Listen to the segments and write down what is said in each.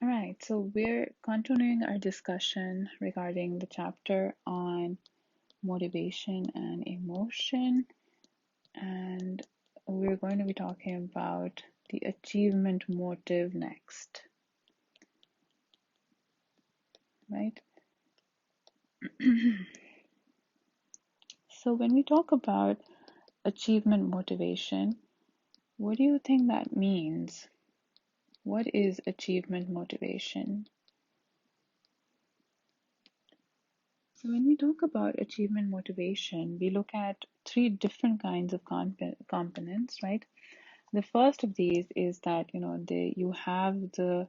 All right, so we're continuing our discussion regarding the chapter on motivation and emotion, and we're going to be talking about the achievement motive next, right? So, when we talk about achievement motivation, what do you think that means? What is achievement motivation? So, when we talk about achievement motivation, we look at three different kinds of components, right? The first of these is that you have the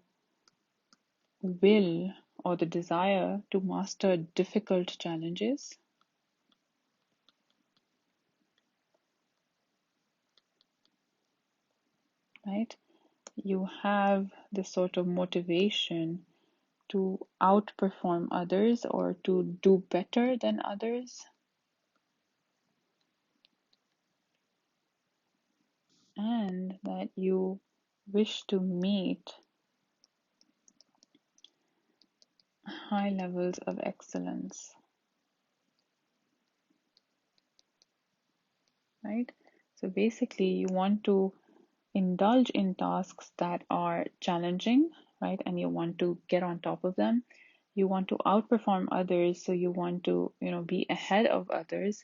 will or the desire to master difficult challenges, right? You have this sort of motivation to outperform others or to do better than others, and that you wish to meet high levels of excellence, right? So basically, you want to indulge in tasks that are challenging, right? And you want to get on top of them. You want to outperform others, so you want to, be ahead of others,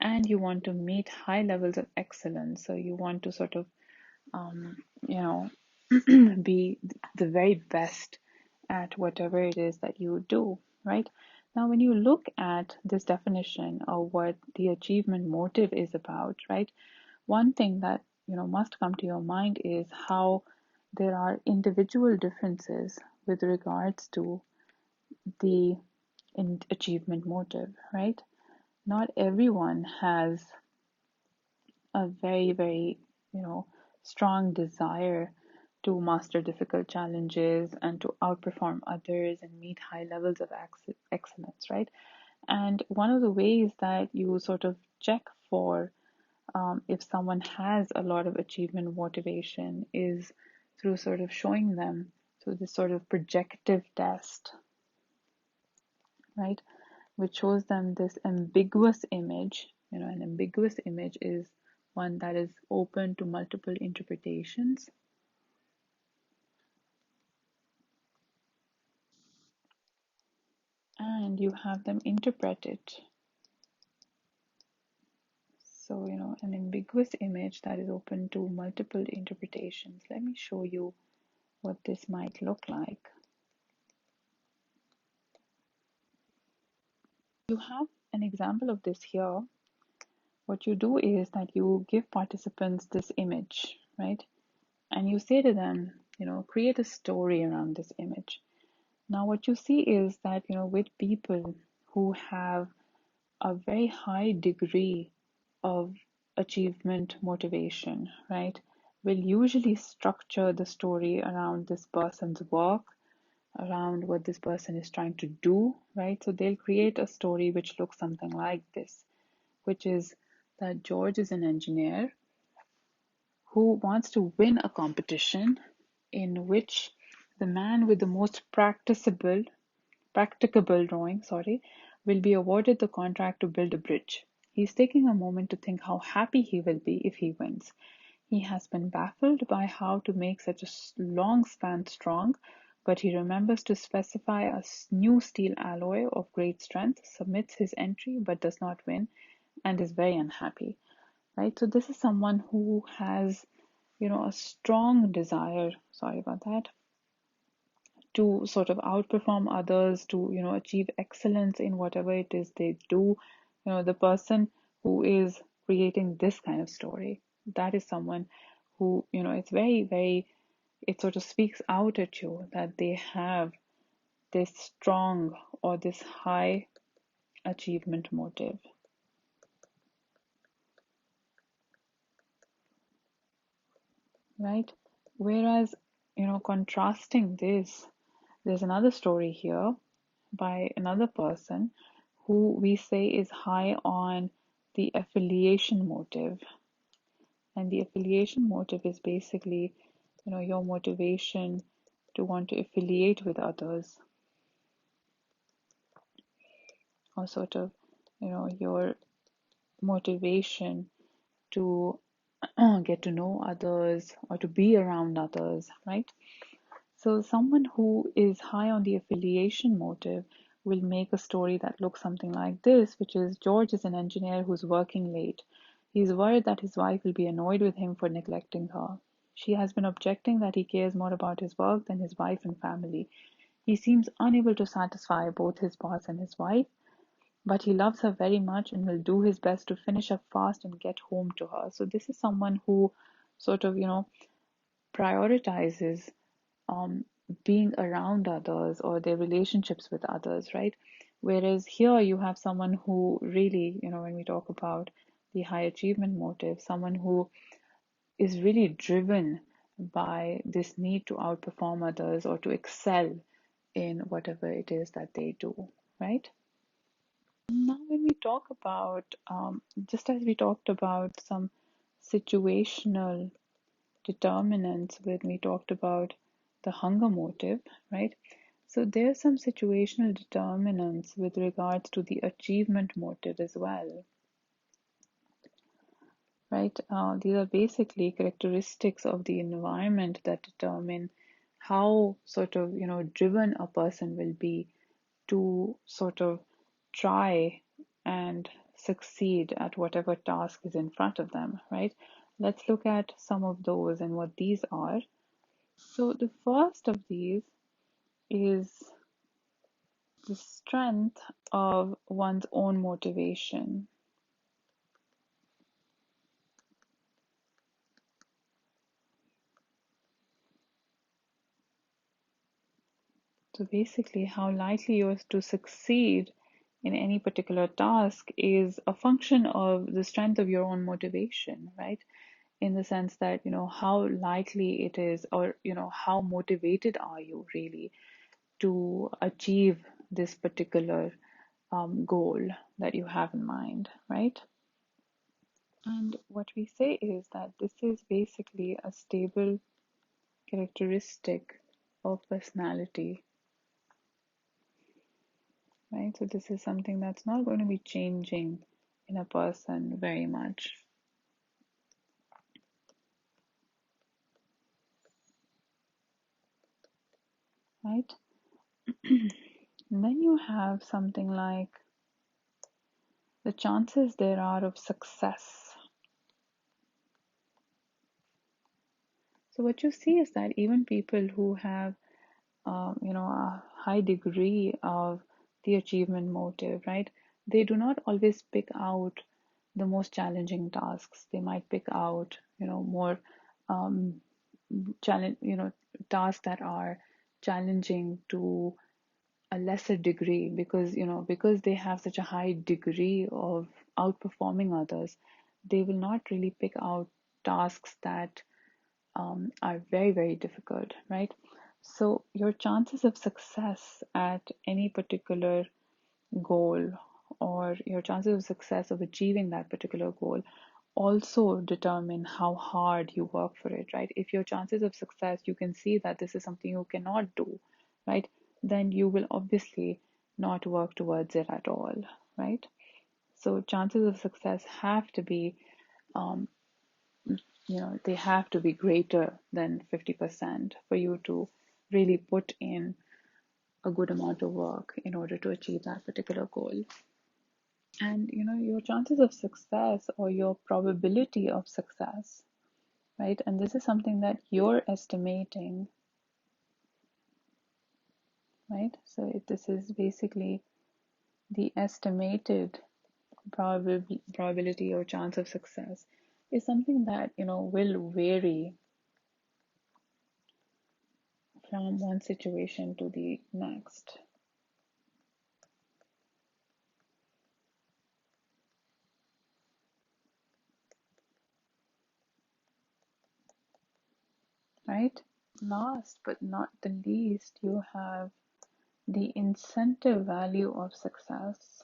and you want to meet high levels of excellence. So you want to sort of, um, you know, be the very best at whatever it is that you do, right? Now, when you look at this definition of what the achievement motive is about, right? One thing that must come to your mind is how there are individual differences with regards to the achievement motive, right? Not everyone has a very, very, you know, strong desire to master difficult challenges and to outperform others and meet high levels of excellence, right? And one of the ways that you sort of check for if someone has a lot of achievement motivation is through sort of showing them through this sort of projective test, right? Which shows them this ambiguous image. An ambiguous image is one that is open to multiple interpretations, and you have them interpret it. So, an ambiguous image that is open to multiple interpretations. Let me show you what this might look like. You have an example of this here. What you do is that you give participants this image, right? And you say to them, create a story around this image. Now, what you see is that, with people who have a very high degree of achievement motivation, right, will usually structure the story around this person's work, around what this person is trying to do, right? So they'll create a story which looks something like this, which is that George is an engineer who wants to win a competition in which the man with the most practicable drawing, will be awarded the contract to build a bridge. He's taking a moment to think how happy he will be if he wins. He has been baffled by how to make such a long span strong, but he remembers to specify a new steel alloy of great strength, submits his entry but does not win, and is very unhappy. Right? So this is someone who has, a strong desire, sorry about that, to sort of outperform others, to, achieve excellence in whatever it is they do. The person who is creating this kind of story, that is someone who, it's very, very, it sort of speaks out at you that they have this strong or this high achievement motive, right? Whereas, contrasting this, there's another story here by another person who we say is high on the affiliation motive. And the affiliation motive is basically, your motivation to want to affiliate with others, or sort of, your motivation to get to know others or to be around others, right? So, someone who is high on the affiliation motive will make a story that looks something like this, which is: George is an engineer who's working late. He's worried that his wife will be annoyed with him for neglecting her. She has been objecting that he cares more about his work than his wife and family. He seems unable to satisfy both his boss and his wife, but he loves her very much and will do his best to finish up fast and get home to her. So, this is someone who sort of, prioritizes um, being around others or their relationships with others, right? Whereas here you have someone who really, when we talk about the high achievement motive, someone who is really driven by this need to outperform others or to excel in whatever it is that they do, right? Now, when we talk about, just as we talked about some situational determinants when we talked about the hunger motive, right? So there are some situational determinants with regards to the achievement motive as well, right? These are basically characteristics of the environment that determine how sort of, driven a person will be to sort of try and succeed at whatever task is in front of them, right? Let's look at some of those and what these are. So the first of these is the strength of one's own motivation. So basically, how likely you are to succeed in any particular task is a function of the strength of your own motivation, right? In the sense that, how likely it is, or, how motivated are you really to achieve this particular goal that you have in mind, right? And what we say is that this is basically a stable characteristic of personality, right? So this is something that's not going to be changing in a person very much, right? And then you have something like the chances there are of success. So what you see is that even people who have, a high degree of the achievement motive, right? They do not always pick out the most challenging tasks. They might pick out, more um, challenge, tasks that are challenging to a lesser degree because, because they have such a high degree of outperforming others, they will not really pick out tasks that are very, very difficult, right? So your chances of success at any particular goal, or your chances of success of achieving that particular goal, also determine how hard you work for it, right? If your chances of success, you can see that this is something you cannot do, right? Then you will obviously not work towards it at all, right? So chances of success have to be, um, they have to be greater than 50% for you to really put in a good amount of work in order to achieve that particular goal. And your chances of success, or your probability of success, right? And this is something that you're estimating, right? So if this is basically the estimated probability or chance of success, is something that will vary from one situation to the next, right? Last but not the least, you have the incentive value of success.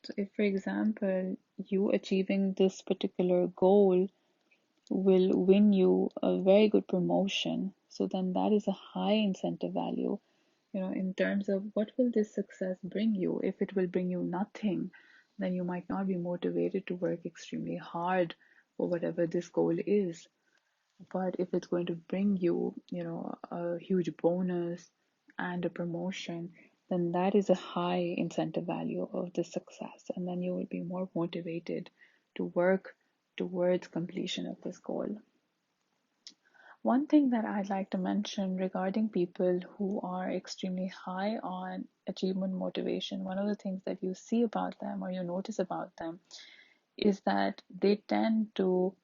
So if, for example, you achieving this particular goal will win you a very good promotion. So then that is a high incentive value, in terms of what will this success bring you. If it will bring you nothing, then you might not be motivated to work extremely hard for whatever this goal is. But if it's going to bring you, a huge bonus and a promotion, then that is a high incentive value of the success. And then you will be more motivated to work towards completion of this goal. One thing that I'd like to mention regarding people who are extremely high on achievement motivation, one of the things that you see about them or you notice about them is that they tend to,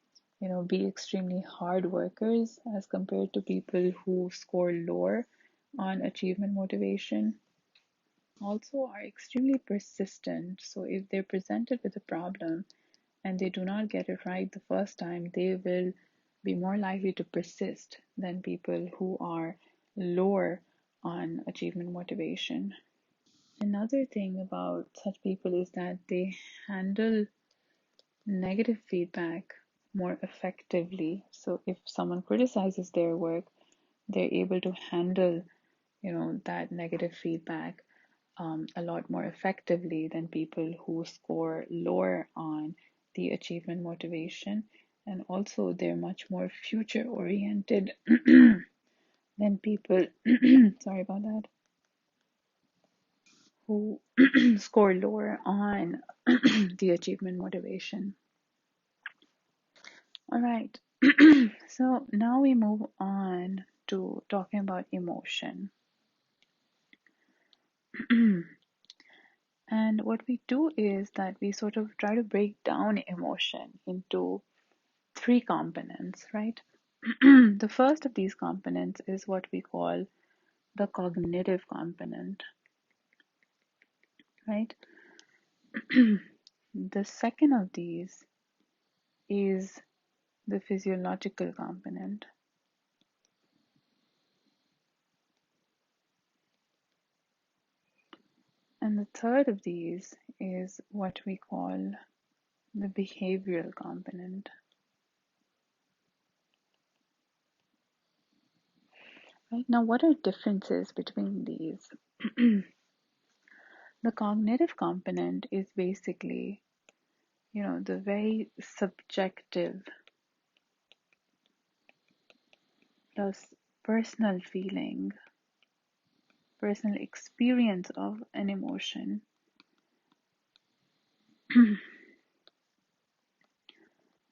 be extremely hard workers as compared to people who score lower on achievement motivation. Also are extremely persistent. So if they're presented with a problem and they do not get it right the first time, they will be more likely to persist than people who are lower on achievement motivation. Another thing about such people is that they handle negative feedback more effectively. So if someone criticizes their work, they're able to handle, that negative feedback a lot more effectively than people who score lower on the achievement motivation. And also, they're much more future oriented than people, sorry about that, who score lower on the achievement motivation. All right. So now we move on to talking about emotion. And what we do is that we sort of try to break down emotion into three components, right? The first of these components is what we call the cognitive component, right? The second of these is the physiological component. And the third of these is what we call the behavioral component. Right now, what are differences between these? The cognitive component is basically, the very subjective plus personal feeling, personal experience of an emotion.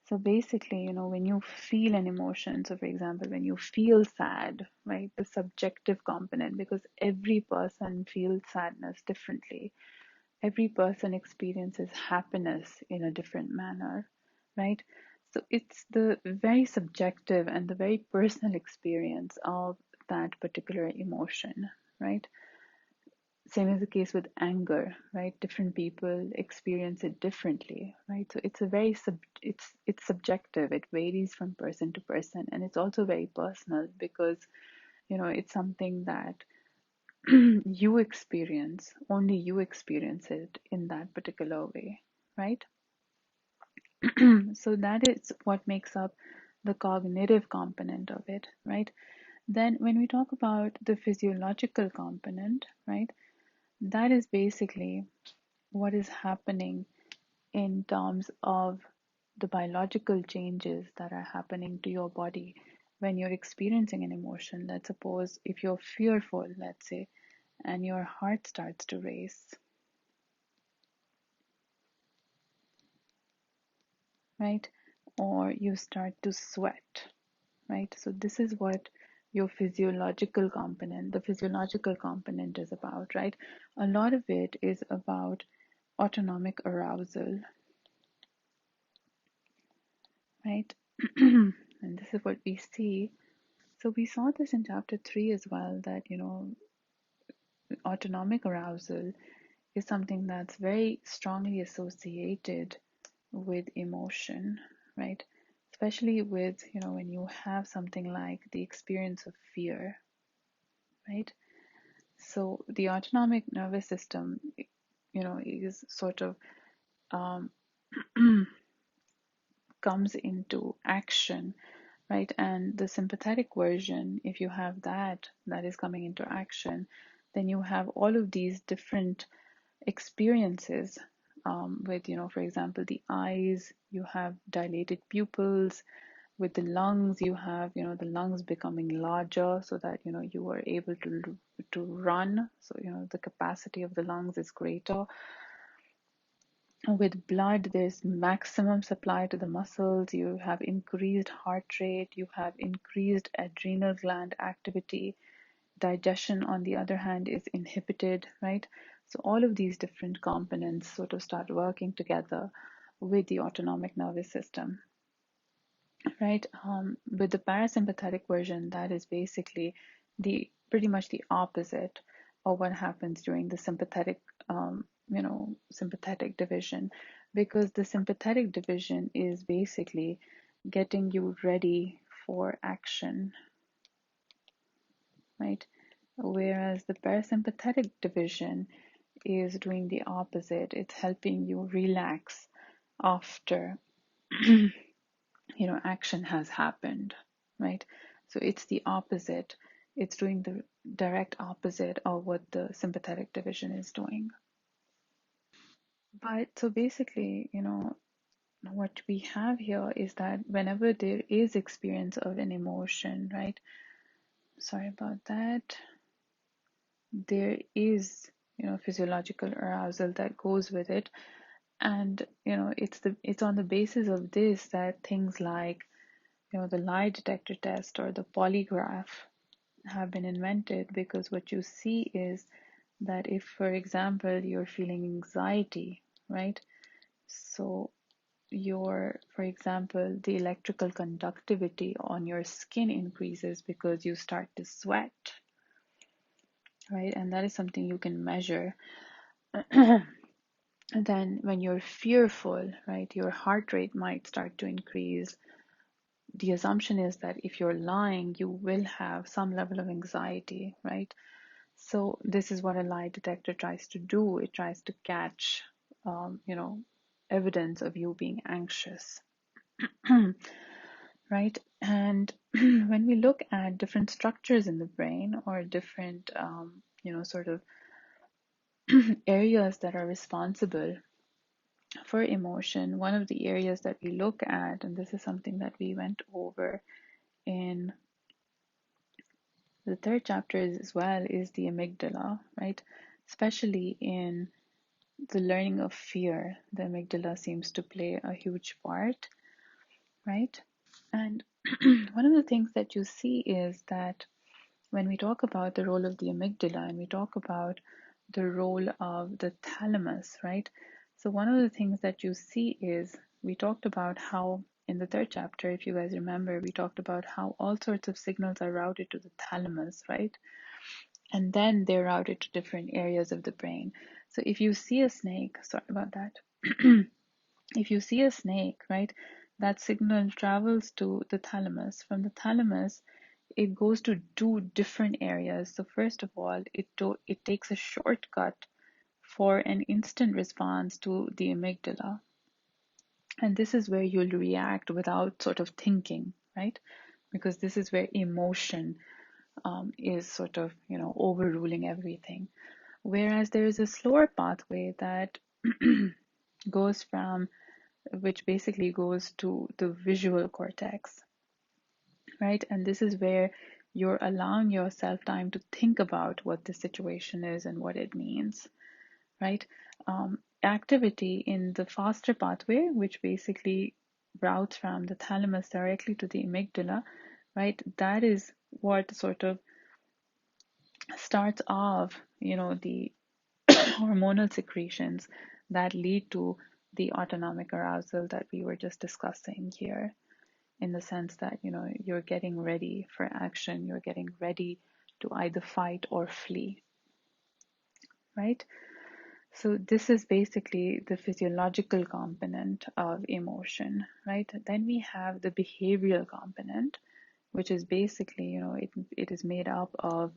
So basically, when you feel an emotion, so for example, when you feel sad, right, the subjective component, because every person feels sadness differently. Every person experiences happiness in a different manner, right? So it's the very subjective and the very personal experience of that particular emotion, right? Same is the case with anger, right? Different people experience it differently, right? So it's a very it's subjective. It varies from person to person, and it's also very personal because it's something that you experience, only you experience it in that particular way, right? So that is what makes up the cognitive component of it, right? Then when we talk about the physiological component, right, that is basically what is happening in terms of the biological changes that are happening to your body when you're experiencing an emotion. Let's suppose if you're fearful, let's say, and your heart starts to race, right? Or you start to sweat, right? So this is what your the physiological component is about, right? A lot of it is about autonomic arousal, right? And this is what we see. So we saw this in chapter 3 as well, that, autonomic arousal is something that's very strongly associated with emotion, right? Especially with, when you have something like the experience of fear, right? So the autonomic nervous system, is sort of um, comes into action, right? And the sympathetic version, if you have that is coming into action, then you have all of these different experiences with, for example, the eyes, you have dilated pupils. With the lungs, you have, the lungs becoming larger so that, you are able to run. So, the capacity of the lungs is greater. With blood, there's maximum supply to the muscles. You have increased heart rate. You have increased adrenal gland activity. Digestion, on the other hand, is inhibited, right? So all of these different components sort of start working together with the autonomic nervous system, right? With the parasympathetic version, that is basically the pretty much the opposite of what happens during the sympathetic division, because the sympathetic division is basically getting you ready for action, right? Whereas the parasympathetic division is doing the opposite. It's helping you relax after action has happened, right? So it's the opposite. It's doing the direct opposite of what the sympathetic division is doing. But so basically, what we have here is that whenever there is experience of an emotion, right? Sorry about that. There is, physiological arousal that goes with it. And, it's on the basis of this that things like, the lie detector test or the polygraph have been invented, because what you see is that if, for example, you're feeling anxiety, right? So for example, the electrical conductivity on your skin increases because you start to sweat, right? And that is something you can measure. And then when you're fearful, right, your heart rate might start to increase. The assumption is that if you're lying, you will have some level of anxiety, right? So this is what a lie detector tries to do. It tries to catch, evidence of you being anxious, right? And when we look at different structures in the brain or different, sort of areas that are responsible for emotion, one of the areas that we look at, and this is something that we went over in the third chapter as well, is the amygdala, right? Especially in the learning of fear, the amygdala seems to play a huge part, right? And one of the things that you see is that when we talk about the role of the amygdala and we talk about the role of the thalamus, right? So, one of the things that you see is we talked about how in the third chapter, if you guys remember, we talked about how all sorts of signals are routed to the thalamus, right? And then they're routed to different areas of the brain. So, if you see a snake, sorry about that. If you see a snake, right, that signal travels to the thalamus. From the thalamus, it goes to two different areas. So first of all, it takes a shortcut for an instant response to the amygdala. And this is where you'll react without sort of thinking, right? Because this is where emotion is sort of, overruling everything. Whereas there is a slower pathway that goes from, which basically goes to the visual cortex, right? And this is where you're allowing yourself time to think about what the situation is and what it means, right? Activity in the faster pathway, which basically routes from the thalamus directly to the amygdala, right? That is what sort of starts off, the hormonal secretions that lead to the autonomic arousal that we were just discussing here, in the sense that you're getting ready for action, you're getting ready to either fight or flee, right? So this is basically the physiological component of emotion, right? Then we have the behavioral component, which is basically, it is made up of,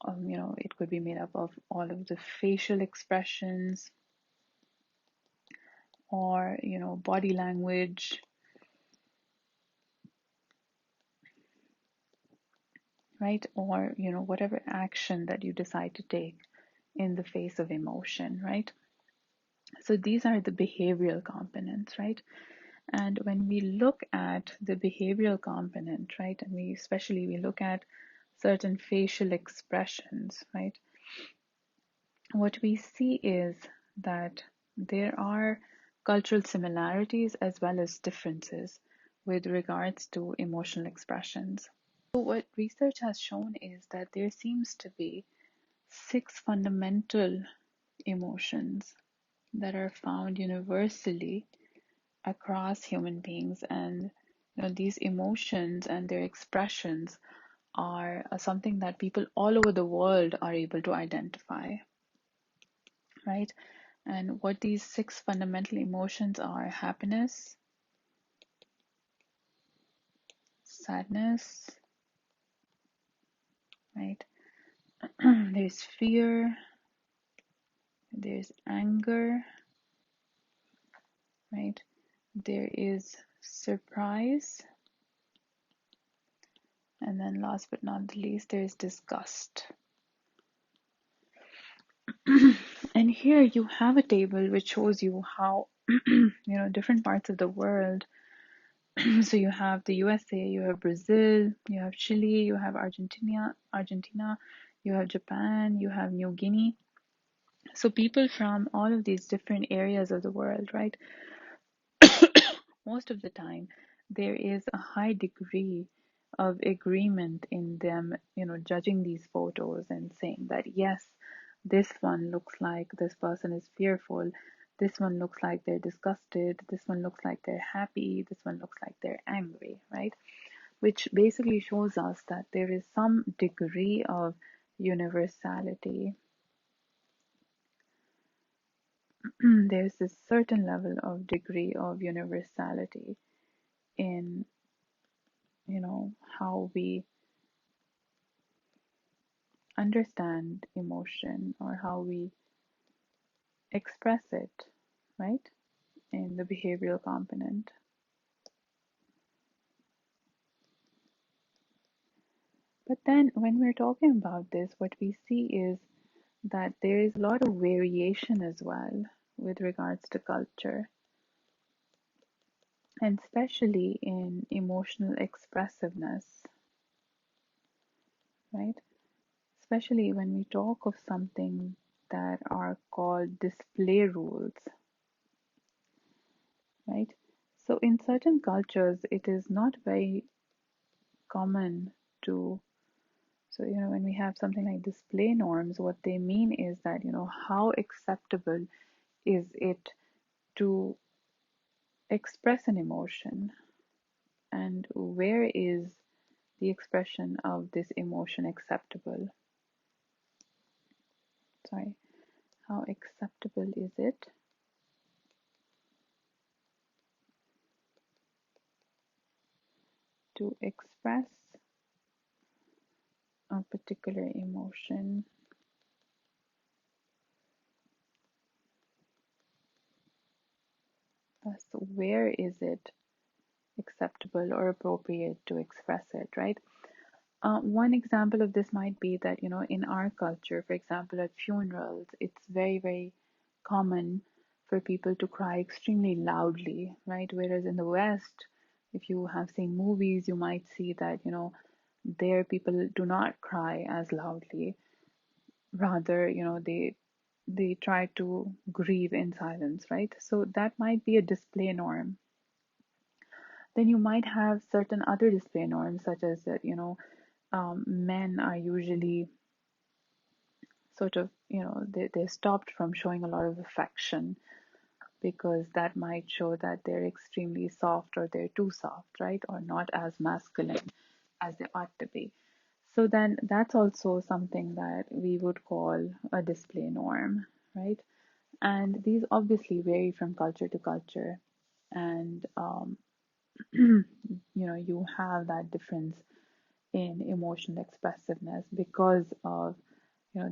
it could be made up of all of the facial expressions, or body language, right? Or, whatever action that you decide to take in the face of emotion, right? So these are the behavioral components, right? And when we look at the behavioral component, right, and we look at certain facial expressions, right, what we see is that there are cultural similarities as well as differences with regards to emotional expressions. So what research has shown is that there seems to be 6 fundamental emotions that are found universally across human beings, and these emotions and their expressions are something that people all over the world are able to identify, right? And what these 6 fundamental emotions are: happiness, sadness, right? There's fear, there's anger, right? There is surprise, and then last but not the least, there's disgust. And here you have a table which shows you how different parts of the world. So you have the USA, you have Brazil, you have Chile, you have Argentina, you have Japan, you have New Guinea. So people from all of these different areas of the world, right? Most of the time, there is a high degree of agreement in them, judging these photos and saying that, yes, this one looks like this person is fearful, this one looks like they're disgusted, this one looks like they're happy, this one looks like they're angry, right? Which basically shows us that there is some degree of universality. There's this certain level of degree of universality in how we understand emotion or how we express it, right, in the behavioral component. But then when we're talking about this, what we see is that there is a lot of variation as well with regards to culture, and especially in emotional expressiveness, right? Especially when we talk of something that are called display rules, right? So in certain cultures, it is not very common to, so when we have something like display norms, what they mean is that how acceptable is it to express an emotion, and where is the expression of this emotion acceptable? Sorry, how acceptable is it to express a particular emotion? So where is it acceptable or appropriate to express it, right? One example of this might be that, in our culture, for example, at funerals, it's very, very common for people to cry extremely loudly, right? Whereas in the West, if you have seen movies, you might see that, there people do not cry as loudly. Rather, they try to grieve in silence, right? So that might be a display norm. Then you might have certain other display norms, such as that, men are usually sort of, they're stopped from showing a lot of affection because that might show that they're extremely soft or they're too soft, right? Or not as masculine as they ought to be. So then that's also something that we would call a display norm, right? And these obviously vary from culture to culture. And, you have that difference in emotional expressiveness because of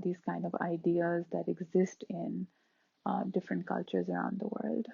these kind of ideas that exist in different cultures around the world.